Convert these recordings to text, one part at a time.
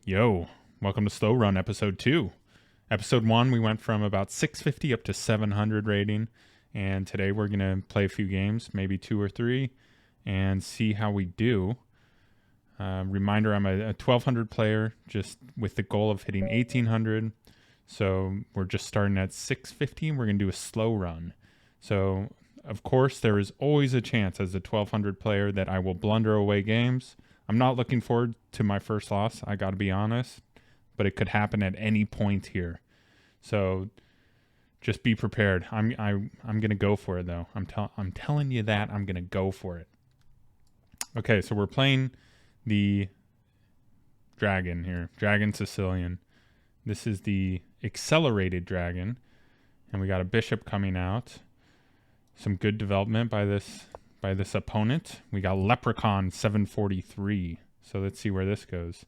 Yo, welcome to Slowrun episode 2. Episode 1, we went from about 650 up to 700 rating, and today we're going to play a few games, maybe 2 or 3, and see how we do. Reminder, I'm a 1200 player, just with the goal of hitting 1800, so we're just starting at 650, and we're going to do a slow run. So, of course, there is always a chance as a 1200 player that I will blunder away games. I'm not looking forward to my first loss, I got to be honest, but it could happen at any point here. So just be prepared. I'm going to go for it though. I'm telling you that I'm going to go for it. Okay, so we're playing the dragon here, Dragon Sicilian. This is the accelerated dragon, and we got a bishop coming out. Some good development by this opponent. We got Leprechaun 743. So let's see where this goes.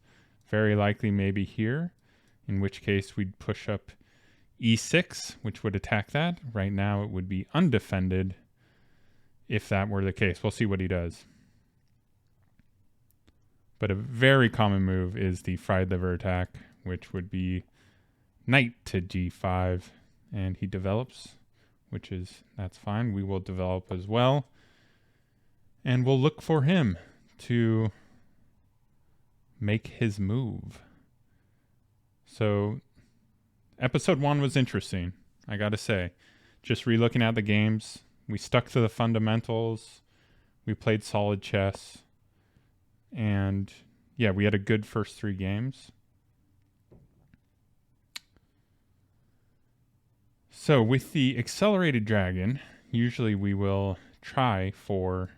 Very likely maybe here, in which case we'd push up e6, which would attack that. Right now it would be undefended if that were the case. We'll see what he does. But a very common move is the fried liver attack, which would be knight to g5, and he develops, that's fine. We will develop as well. And we'll look for him to make his move. So, episode 1 was interesting, I gotta say. Just re-looking at the games, we stuck to the fundamentals, we played solid chess, and yeah, we had a good first 3 games. So, with the accelerated dragon, usually we will try for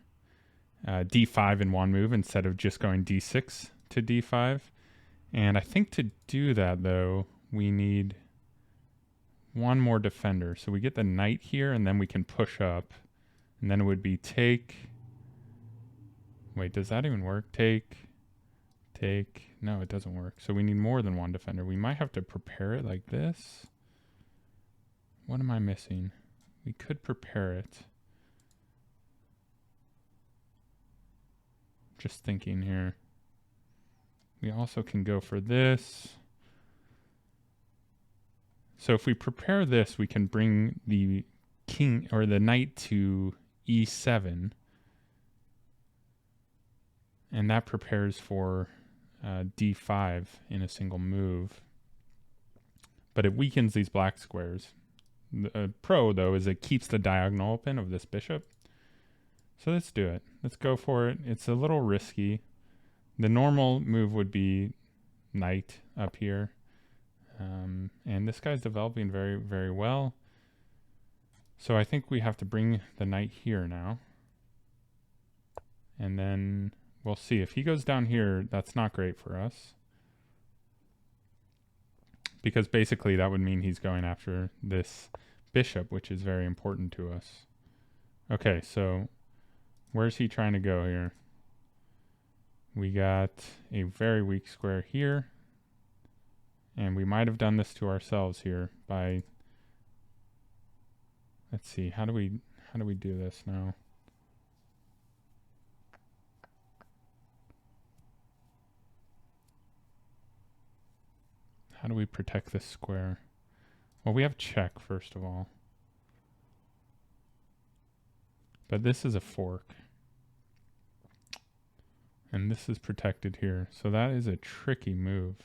d5 in one move instead of just going d6 to d5. And I think to do that, though, we need one more defender. So we get the knight here, and then we can push up. And then it would be take. Wait, does that even work? Take. No, it doesn't work. So we need more than one defender. We might have to prepare it like this. What am I missing? We could prepare it. Just thinking here. We also can go for this. So if we prepare this, we can bring the king or the knight to e7. And that prepares for d5 in a single move. But it weakens these black squares. The pro, though, is it keeps the diagonal open of this bishop. So let's do it. Let's go for it. It's a little risky. The normal move would be knight up here. And this guy's developing very, very well. So I think we have to bring the knight here now. And then we'll see. If he goes down here, that's not great for us. Because basically that would mean he's going after this bishop, which is very important to us. Okay, so where's he trying to go here? We got a very weak square here. And we might have done this to ourselves here by, let's see, how do we do this now? How do we protect this square? Well, we have check, first of all. But this is a fork. And this is protected here. So that is a tricky move.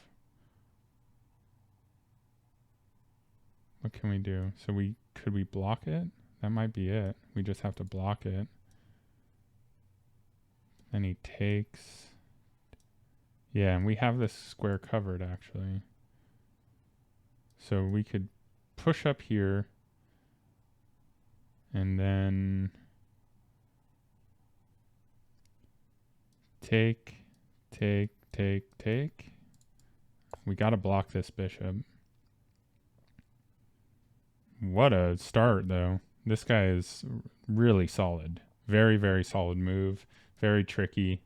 What can we do? So could we block it? That might be it. We just have to block it. Then he takes. Yeah, and we have this square covered, actually. So we could push up here. And then take. We got to block this bishop. What a start, though. This guy is really solid. Very, very solid move. Very tricky.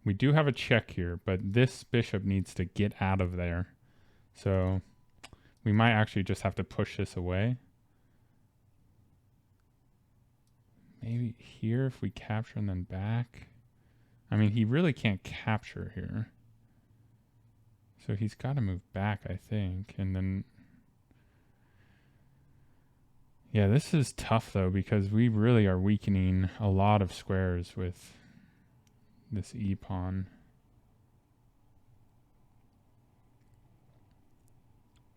We do have a check here, but this bishop needs to get out of there. So we might actually just have to push this away. Maybe here if we capture and then back. I mean, he really can't capture here. So he's got to move back, I think. And then... Yeah, this is tough, though, because we really are weakening a lot of squares with this e-pawn.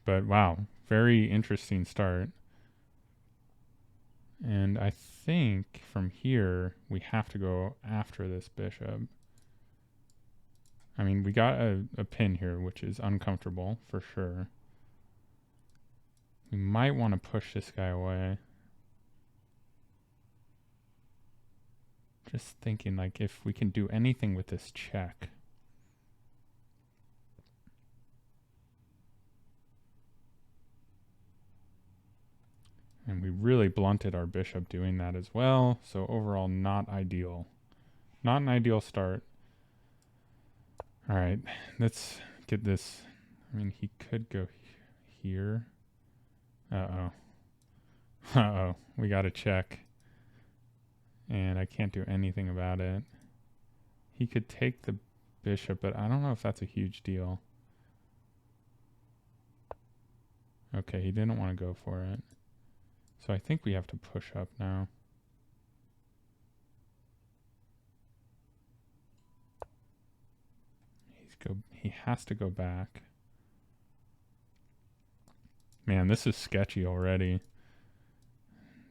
But, wow, very interesting start. And I think from here, we have to go after this bishop. I mean, we got a pin here, which is uncomfortable, for sure. We might want to push this guy away. Just thinking, like, if we can do anything with this check. And we really blunted our bishop doing that as well. So overall, not ideal. Not an ideal start. All right, let's get this. I mean, he could go here. Uh-oh. Uh-oh. We got to check. And I can't do anything about it. He could take the bishop, but I don't know if that's a huge deal. Okay, he didn't want to go for it. So I think we have to push up now. He has to go back. Man, this is sketchy already.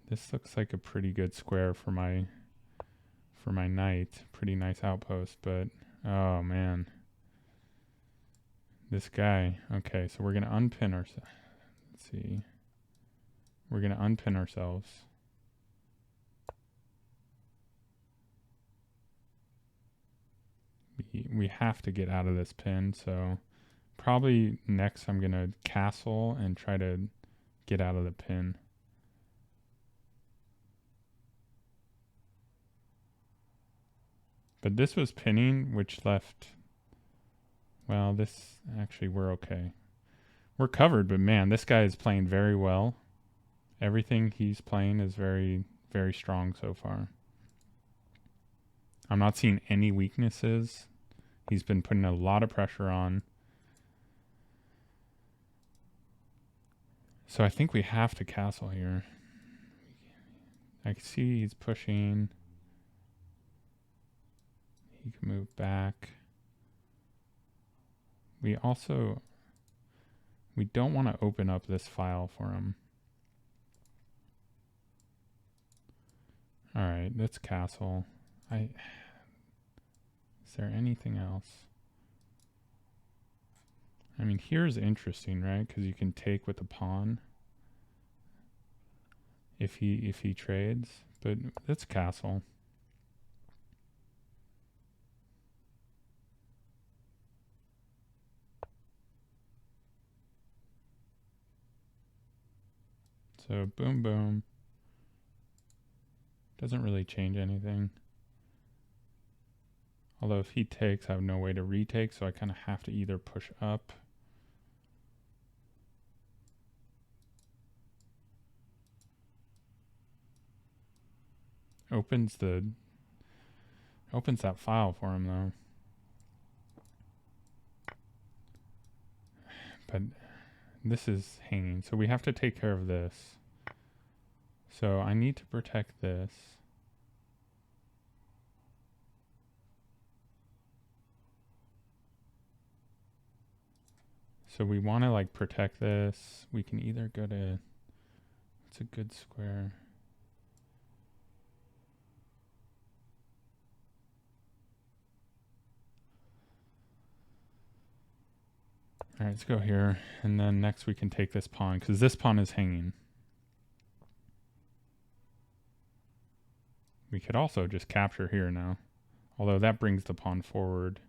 This looks like a pretty good square for my knight. Pretty nice outpost, but oh man. This guy. Okay, so we're gonna unpin ourselves. Let's see. We're gonna unpin ourselves. We have to get out of this pin, so probably next I'm gonna castle and try to get out of the pin. But this was pinning, which left... Well, this... Actually, we're okay. We're covered, but man, this guy is playing very well. Everything he's playing is very, very strong so far. I'm not seeing any weaknesses. He's been putting a lot of pressure on. So I think we have to castle here. I can see he's pushing. He can move back. We don't want to open up this file for him. All right, let's castle. Is there anything else? I mean, here's interesting, right? Because you can take with the pawn if he trades. But let's castle. So boom, boom. Doesn't really change anything. Although if he takes, I have no way to retake, so I kind of have to either push up. Opens that file for him though. But this is hanging, so we have to take care of this. So I need to protect this. So we want to like protect this. We can either go to, what's a good square? All right, let's go here. And then next we can take this pawn because this pawn is hanging. We could also just capture here now. Although that brings the pawn forward.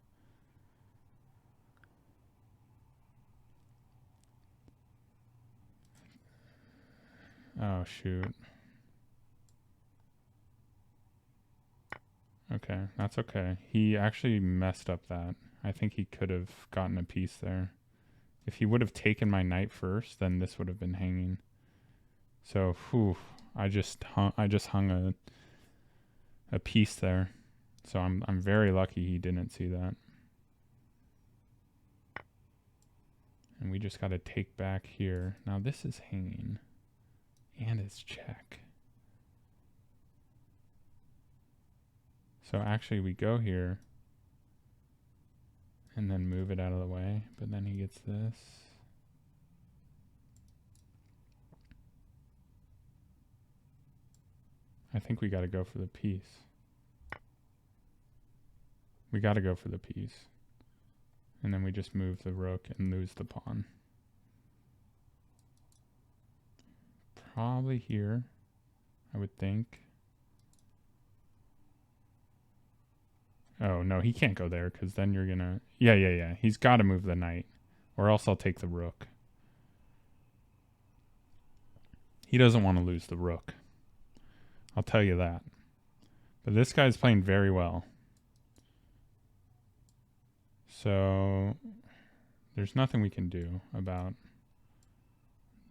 Oh, shoot. Okay, that's okay. He actually messed up that. I think he could have gotten a piece there. If he would have taken my knight first, then this would have been hanging. So, whew, I just hung a piece there. So I'm very lucky he didn't see that. And we just got to take back here. Now this is hanging. And it's check. So actually we go here. And then move it out of the way. But then he gets this. I think we got to go for the piece. We got to go for the piece. And then we just move the rook and lose the pawn. Probably here, I would think. Oh, no, he can't go there because then you're going to... Yeah. He's got to move the knight or else I'll take the rook. He doesn't want to lose the rook. I'll tell you that. But this guy's playing very well. So there's nothing we can do about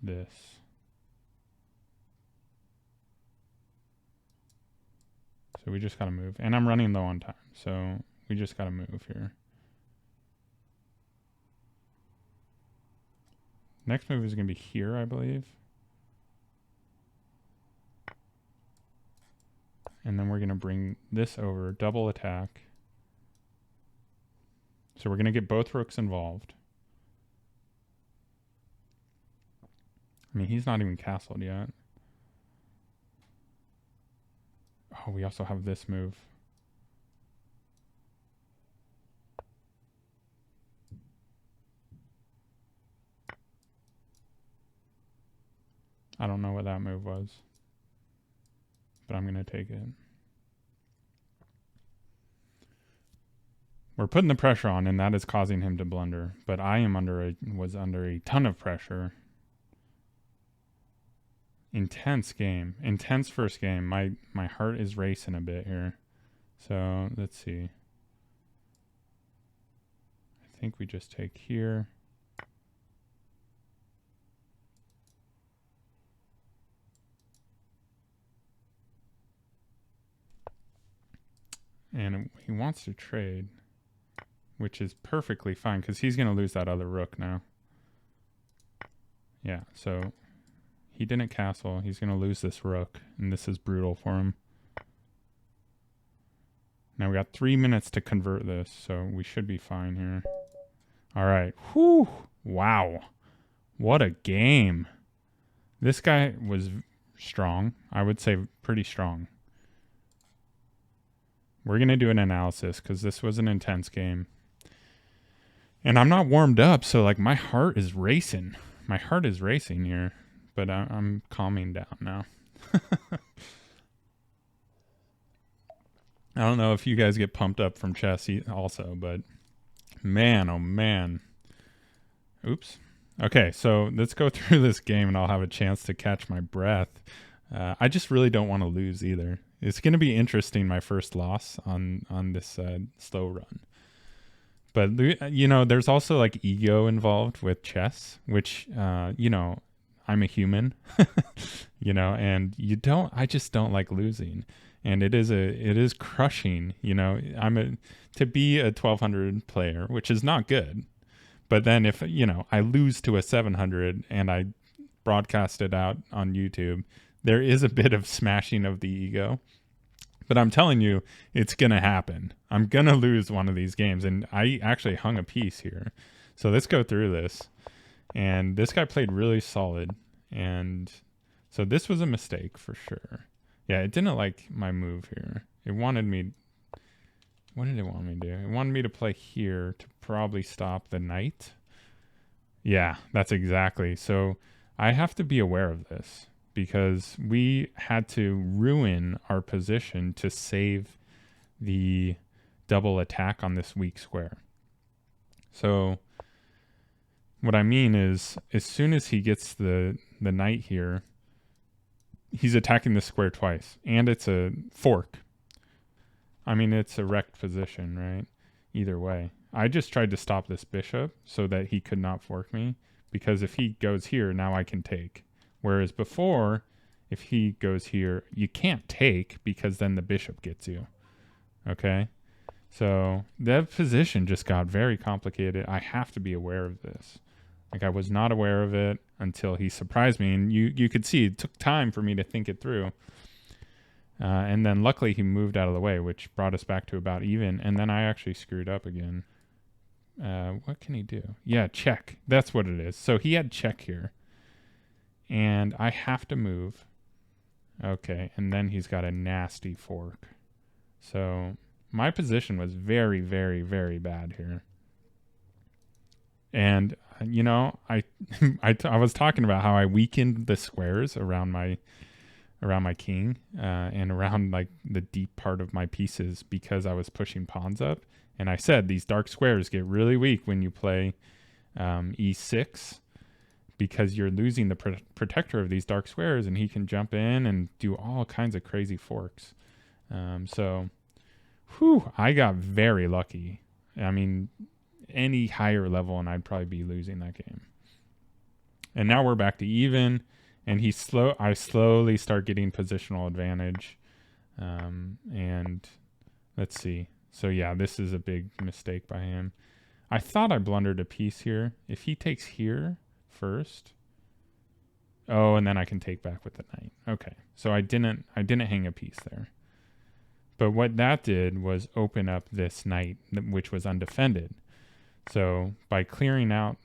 this. So we just got to move. And I'm running low on time. So we just got to move here. Next move is going to be here, I believe. And then we're going to bring this over, double attack. So we're going to get both rooks involved. I mean, he's not even castled yet. Oh, we also have this move. I don't know what that move was, but I'm going to take it. We're putting the pressure on, and that is causing him to blunder. But I am was under a ton of pressure. Intense game. Intense first game. My heart is racing a bit here. So let's see. I think we just take here. And he wants to trade, which is perfectly fine because he's going to lose that other rook now. Yeah, so he didn't castle. He's going to lose this rook, and this is brutal for him. Now we got 3 minutes to convert this, so we should be fine here. All right. Whew. Wow. What a game. This guy was strong. I would say pretty strong. We're going to do an analysis because this was an intense game. And I'm not warmed up, so like my heart is racing. My heart is racing here, but I'm calming down now. I don't know if you guys get pumped up from chess also, but man, oh man. Oops. Okay, so let's go through this game and I'll have a chance to catch my breath. I just really don't want to lose either. It's going to be interesting, my first loss on this slow run. But, you know, there's also like ego involved with chess, which, you know, I'm a human, you know, and I just don't like losing. And it is crushing, you know, to be a 1200 player, which is not good. But then if, you know, I lose to a 700 and I broadcast it out on YouTube, there is a bit of smashing of the ego. But I'm telling you, it's going to happen. I'm going to lose one of these games. And I actually hung a piece here. So let's go through this. And this guy played really solid. And so this was a mistake for sure. Yeah, it didn't like my move here. It wanted me... What did it want me to do? It wanted me to play here to probably stop the knight. Yeah, that's exactly. So I have to be aware of this, because we had to ruin our position to save the double attack on this weak square. So what I mean is, as soon as he gets the knight here, he's attacking the square twice, and it's a fork. I mean, it's a wrecked position, right? Either way. I just tried to stop this bishop so that he could not fork me, because if he goes here, now I can take. Whereas before, if he goes here, you can't take because then the bishop gets you. Okay? So that position just got very complicated. I have to be aware of this. Like, I was not aware of it until he surprised me, and you could see it took time for me to think it through. And then luckily he moved out of the way, which brought us back to about even, and then I actually screwed up again. What can he do? Yeah, check. That's what it is. So he had check here, and I have to move. Okay, and then he's got a nasty fork. So my position was very, very, very bad here. And you know, I was talking about how I weakened the squares around my king and around like the deep part of my pieces because I was pushing pawns up. And I said these dark squares get really weak when you play e6 because you're losing the protector of these dark squares, and he can jump in and do all kinds of crazy forks. So, I got very lucky. I mean, any higher level and I'd probably be losing that game. And now we're back to even, and I slowly start getting positional advantage. And let's see. So yeah, this is a big mistake by him. I thought I blundered a piece here. If he takes here first. Oh, and then I can take back with the knight. Okay. So I didn't hang a piece there. But what that did was open up this knight, which was undefended. So by clearing out,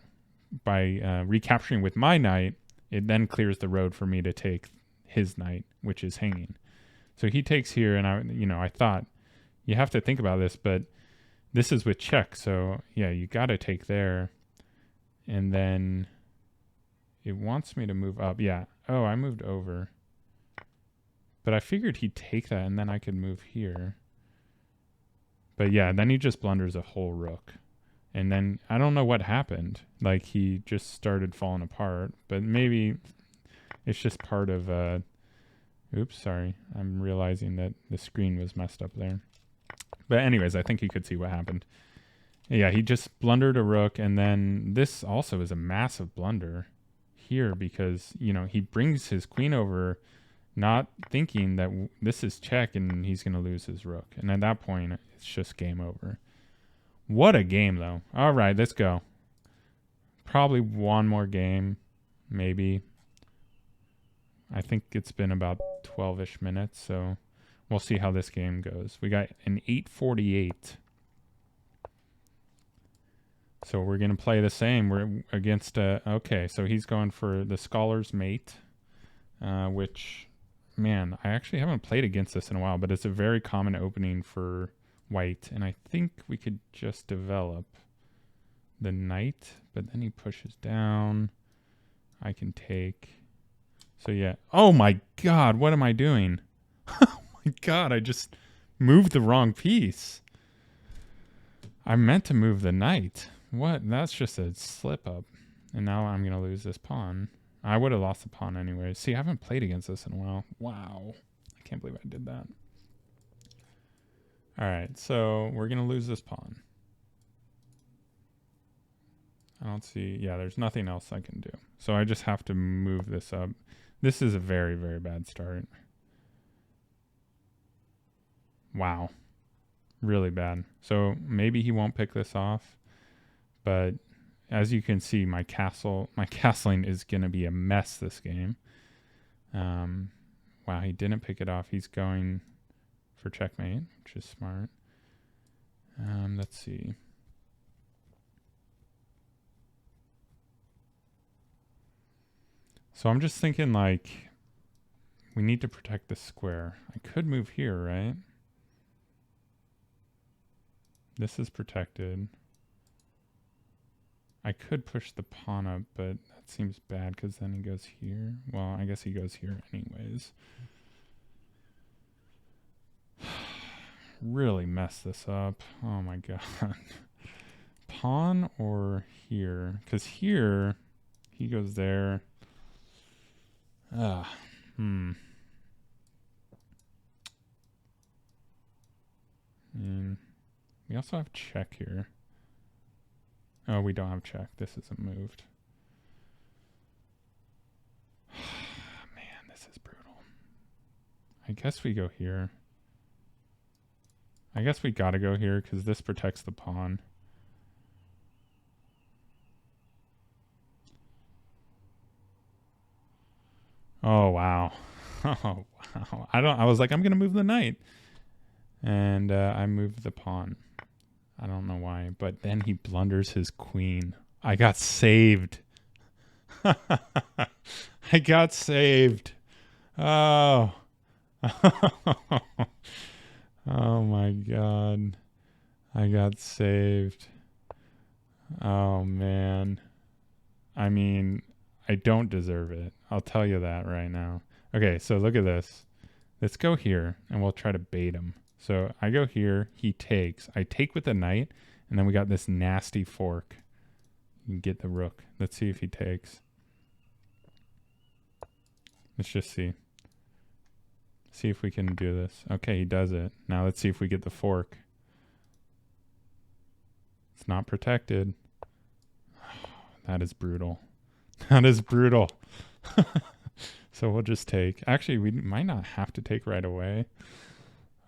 by recapturing with my knight, it then clears the road for me to take his knight, which is hanging. So he takes here, and I thought, you have to think about this, but this is with check. So yeah, you got to take there. And then it wants me to move up. Yeah. Oh, I moved over. But I figured he'd take that and then I could move here. But yeah, then he just blunders a whole rook. And then I don't know what happened. Like, he just started falling apart. But maybe it's just part of... oops, sorry. I'm realizing that the screen was messed up there. But anyways, I think you could see what happened. Yeah, he just blundered a rook. And then this also is a massive blunder here because, he brings his queen over... not thinking that this is check and he's going to lose his rook. And at that point, it's just game over. What a game, though. All right, let's go. Probably one more game, maybe. I think it's been about 12-ish minutes, so we'll see how this game goes. We got an 848. So we're going to play the same. We're against... okay, so he's going for the Scholar's Mate, which... Man, I actually haven't played against this in a while, but it's a very common opening for white, and I think we could just develop the knight, but then he pushes down. I can take... So yeah. Oh my god, what am I doing? Oh my god, I just moved the wrong piece. I meant to move the knight. What? That's just a slip up. And now I'm going to lose this pawn. I would have lost the pawn anyway. See, I haven't played against this in a while. Wow. I can't believe I did that. All right, so we're going to lose this pawn. I don't see... Yeah, there's nothing else I can do. So I just have to move this up. This is a very, very bad start. Wow. Really bad. So maybe he won't pick this off. But... as you can see, my castling is going to be a mess this game. Wow, he didn't pick it off. He's going for checkmate, which is smart. Let's see. So I'm just thinking, like, we need to protect the square. I could move here, right? This is protected. I could push the pawn up, but that seems bad because then he goes here. Well, I guess he goes here anyways. Really mess this up. Oh my god. Pawn or here? Because here, he goes there. And we also have check here. Oh, we don't have check. This isn't moved. Man, this is brutal. I guess we go here. I guess we gotta go here because this protects the pawn. Oh, wow. Oh, wow. I was like, I'm going to move the knight. And I moved the pawn. I don't know why. But then he blunders his queen. I got saved. I got saved. Oh. Oh my god. I got saved. Oh man. I mean, I don't deserve it. I'll tell you that right now. Okay, so look at this. Let's go here and we'll try to bait him. So I go here, he takes. I take with the knight, and then we got this nasty fork. You can get the rook. Let's see if he takes. Let's just see. See if we can do this. Okay, he does it. Now let's see if we get the fork. It's not protected. That is brutal. That is brutal. So we'll just take. Actually, we might not have to take right away.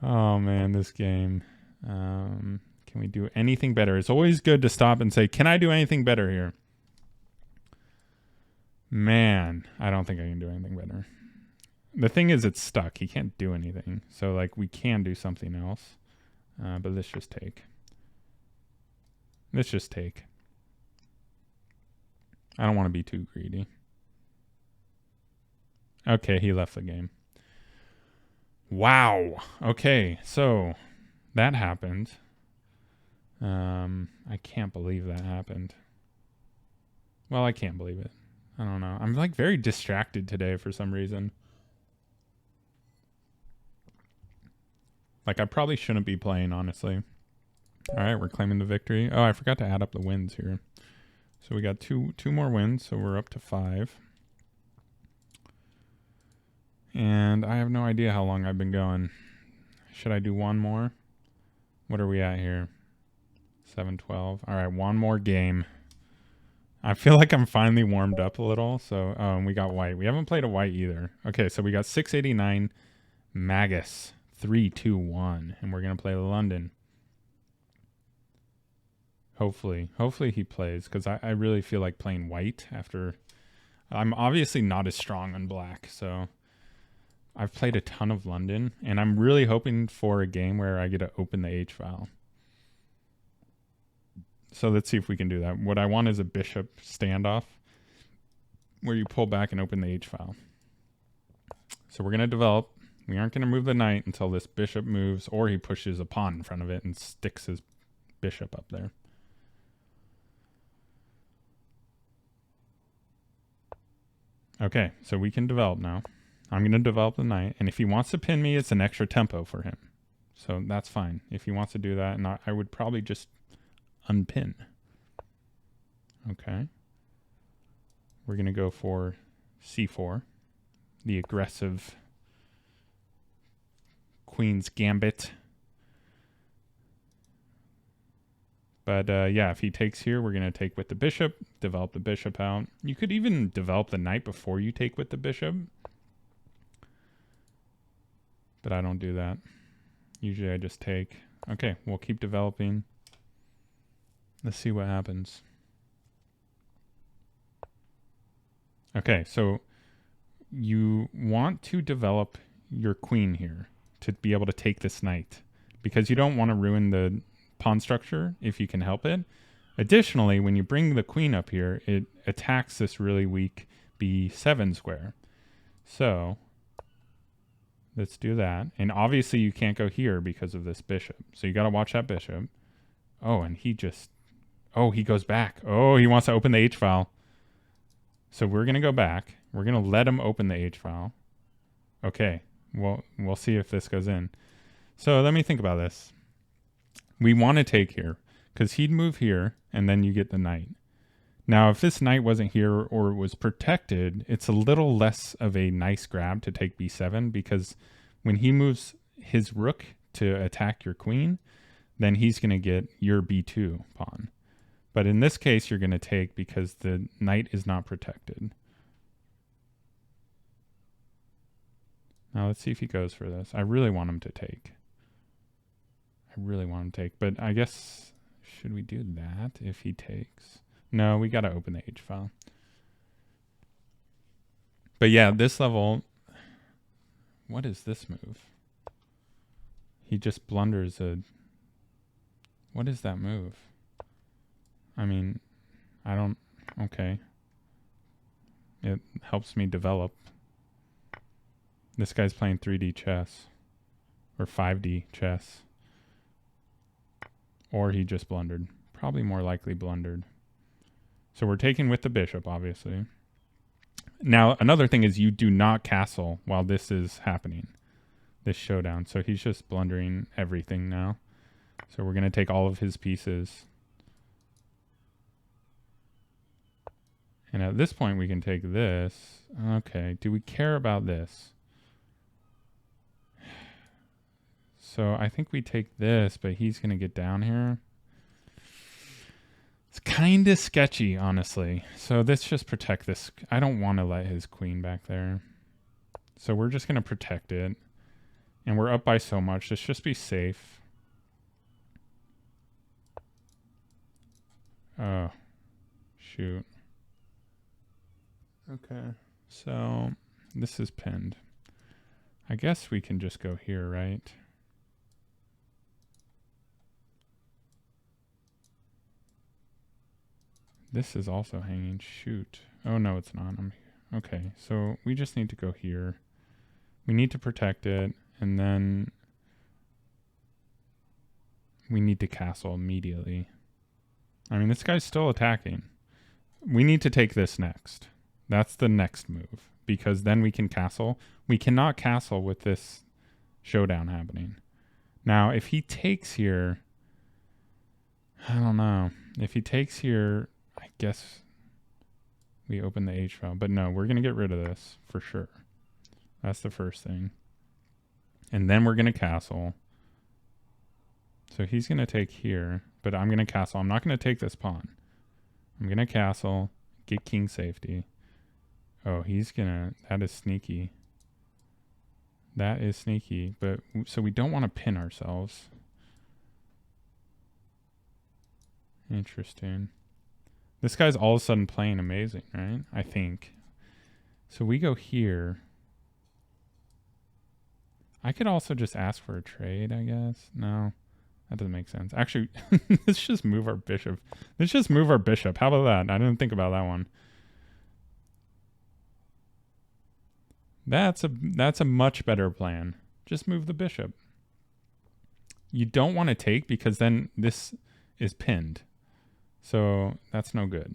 Oh man, this game. Can we do anything better? It's always good to stop and say, can I do anything better here? Man, I don't think I can do anything better. The thing is, it's stuck. He can't do anything. So, like, we can do something else. But let's just take. Let's just take. I don't want to be too greedy. Okay, he left the game. Wow. Okay, so that happened. I can't believe that happened. Well, I can't believe it. I don't know. I'm like very distracted today for some reason. Like I probably shouldn't be playing, honestly. All right, we're claiming the victory. Oh, I forgot to add up the wins here. So we got two more wins, so we're up to 5. And I have no idea how long I've been going. Should I do one more? What are we at here? 7-12. All right, one more game. I feel like I'm finally warmed up a little. So we got white. We haven't played a white either. Okay, so we got 689 Magus 3-2-1, and we're gonna play London. Hopefully he plays, because I really feel like playing white after. I'm obviously not as strong on black, so I've played a ton of London, and I'm really hoping for a game where I get to open the H file. So let's see if we can do that. What I want is a bishop standoff where you pull back and open the H file. So we're going to develop. We aren't going to move the knight until this bishop moves, or he pushes a pawn in front of it and sticks his bishop up there. Okay, so we can develop now. I'm going to develop the knight, and if he wants to pin me, it's an extra tempo for him. So that's fine. If he wants to do that, and I would probably just unpin. Okay. We're going to go for c4, the aggressive Queen's Gambit. But yeah, if he takes here, we're going to take with the bishop, develop the bishop out. You could even develop the knight before you take with the bishop. But I don't do that. Usually I just take. Okay, we'll keep developing. Let's see what happens. Okay, so you want to develop your queen here to be able to take this knight, because you don't want to ruin the pawn structure if you can help it. Additionally, when you bring the queen up here, it attacks this really weak b7 square. So let's do that. And obviously you can't go here because of this bishop. So you got to watch that bishop. Oh, and he just... Oh, he goes back. Oh, he wants to open the H file. So we're going to go back. We're going to let him open the H file. Okay. Well, we'll see if this goes in. So let me think about this. We want to take here because he'd move here and then you get the knight. Now, if this knight wasn't here or it was protected, it's a little less of a nice grab to take b7, because when he moves his rook to attack your queen, then he's going to get your b2 pawn. But in this case, you're going to take because the knight is not protected. Now let's see if he goes for this. I really want him to take. I really want him to take. But I guess, should we do that if he takes? No, we got to open the H file. But yeah, this level, what is this move? He just blunders a... What is that move? I mean, I don't... Okay. It helps me develop. This guy's playing 3D chess. Or 5D chess. Or he just blundered. Probably more likely blundered. So we're taking with the bishop, obviously. Now, another thing is you do not castle while this is happening. This showdown. So he's just blundering everything now. So we're going to take all of his pieces. And at this point, we can take this. Okay. Do we care about this? So I think we take this, but he's going to get down here. It's kind of sketchy, honestly. So let's just protect this. I don't want to let his queen back there. So we're just going to protect it. And we're up by so much. Let's just be safe. Oh, shoot. Okay. So this is pinned. I guess we can just go here, right? This is also hanging. Shoot. Oh, no, it's not. Okay, so we just need to go here. We need to protect it, and then we need to castle immediately. I mean, this guy's still attacking. We need to take this next. That's the next move, because then we can castle. We cannot castle with this showdown happening. Now, if he takes here, I don't know. If he takes here, I guess we open the H file. But no, we're going to get rid of this for sure. That's the first thing. And then we're going to castle. So he's going to take here, but I'm going to castle. I'm not going to take this pawn. I'm going to castle, get king safety. Oh, he's going to... That is sneaky. That is sneaky. But so we don't want to pin ourselves. Interesting. This guy's all of a sudden playing amazing, right? I think. So we go here. I could also just ask for a trade, I guess. No, that doesn't make sense. Actually, let's just move our bishop. Let's just move our bishop. How about that? I didn't think about that one. That's a much better plan. Just move the bishop. You don't want to take because then this is pinned. So that's no good.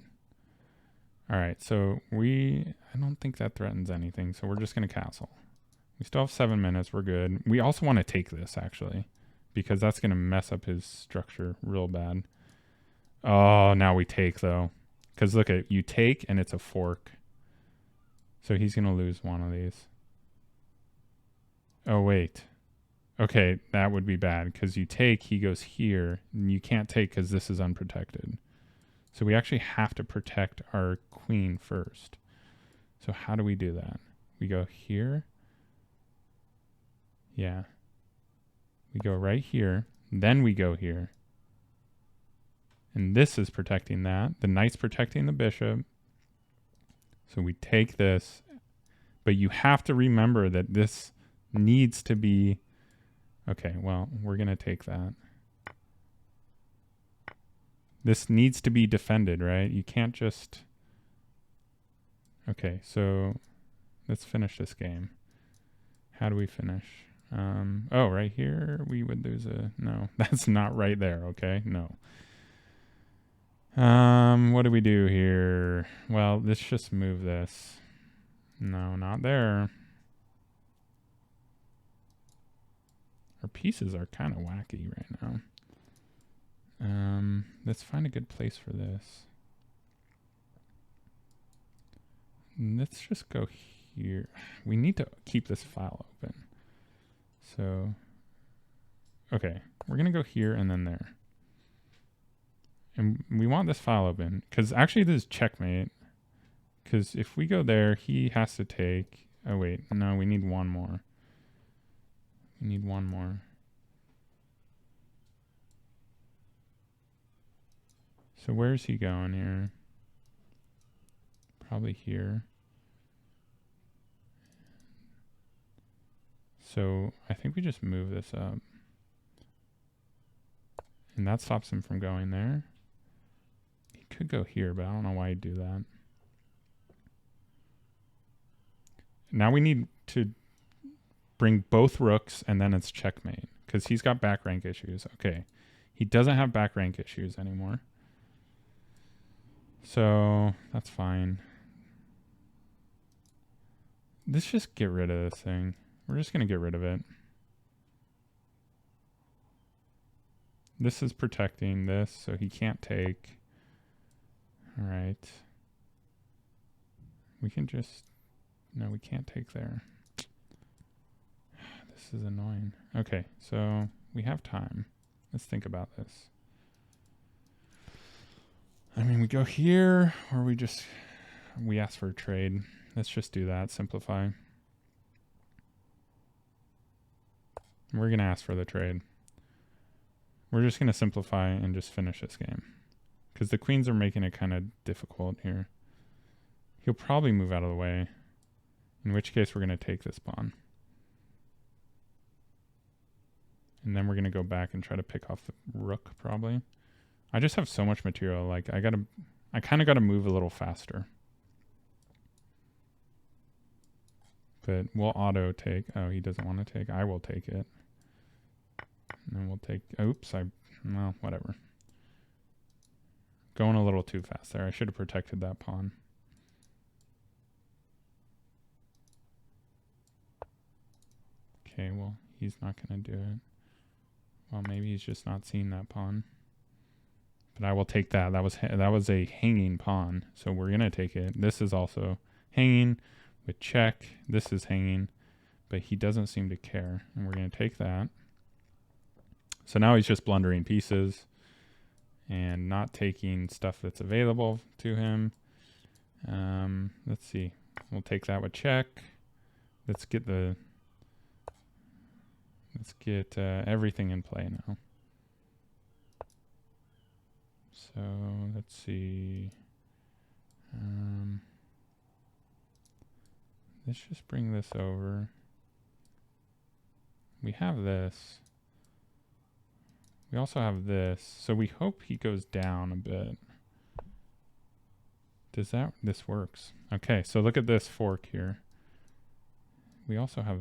All right, so I don't think that threatens anything. So we're just going to castle. We still have 7 minutes. We're good. We also want to take this, actually, because that's going to mess up his structure real bad. Oh, now we take, though. Because look at you take, and it's a fork. So he's going to lose one of these. Oh, wait. Okay, that would be bad, because you take, he goes here, and you can't take because this is unprotected. So we actually have to protect our queen first. So how do we do that? We go here. Yeah. We go right here. Then we go here. And this is protecting that. The knight's protecting the bishop. So we take this. But you have to remember that this needs to be... Okay, well, we're going to take that. This needs to be defended, right? You can't just... Okay, so let's finish this game. How do we finish? Oh, right here, we would lose a... No, that's not right there, okay? No. What do we do here? Well, let's just move this. No, not there. Our pieces are kind of wacky right now. Let's find a good place for this. Let's just go here. We need to keep this file open. So, okay, we're going to go here and then there. And we want this file open because actually this is checkmate. Because if we go there, he has to take... Oh, wait. No, we need one more. We need one more. So where's he going here? Probably here. So I think we just move this up. And that stops him from going there. He could go here, but I don't know why he'd do that. Now we need to bring both rooks, and then it's checkmate. Because he's got back rank issues. Okay. He doesn't have back rank issues anymore. So that's fine. Let's just get rid of this thing. We're just going to get rid of it. This is protecting this, so he can't take. All right. We can just... No, we can't take there. This is annoying. Okay, so we have time. Let's think about this. I mean, we go here, or we ask for a trade. Let's just do that. Simplify. We're going to ask for the trade. We're just going to simplify and just finish this game. Because the queens are making it kind of difficult here. He'll probably move out of the way. In which case, we're going to take this pawn. And then we're going to go back and try to pick off the rook, probably. I just have so much material. Like, I kind of got to move a little faster. But we'll auto take. Oh, he doesn't want to take. I will take it. And then we'll take... Oops, well, whatever. Going a little too fast there. I should have protected that pawn. Okay, well, he's not going to do it. Well, maybe he's just not seeing that pawn. But I will take that. That was a hanging pawn, so we're going to take it. This is also hanging with check. This is hanging, but he doesn't seem to care, and we're going to take that. So now he's just blundering pieces and not taking stuff that's available to him. Let's see. We'll take that with check. Let's get everything in play now. So let's see. Let's just bring this over. We have this. We also have this. So we hope he goes down a bit. This works. Okay, so look at this fork here. We also have,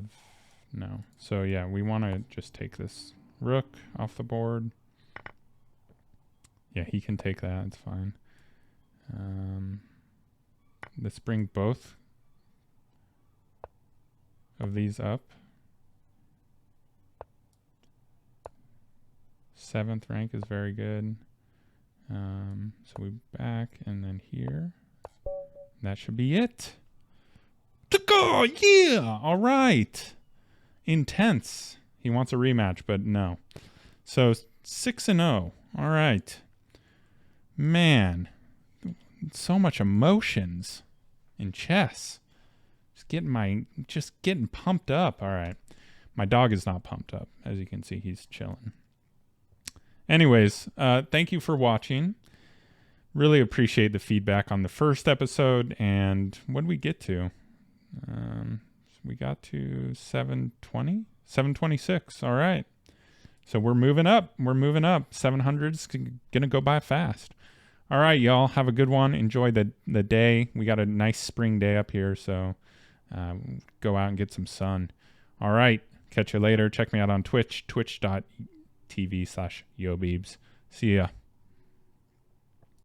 no. So yeah, we want to just take this rook off the board. Yeah, he can take that, it's fine. Let's bring both of these up. 7th rank is very good. So we back and then here. That should be it. Go! Yeah! All right. Intense. He wants a rematch, but no. So 6-0. All right. Man. So much emotions in chess. Just getting pumped up. All right. My dog is not pumped up. As you can see, he's chilling. Anyways, thank you for watching. Really appreciate the feedback on the first episode. And what did we get to? We got to 720? 726. All right. So we're moving up. 700 is going to go by fast. All right, y'all. Have a good one. Enjoy the day. We got a nice spring day up here. So go out and get some sun. All right. Catch you later. Check me out on Twitch, twitch.tv/yobeebs. See ya.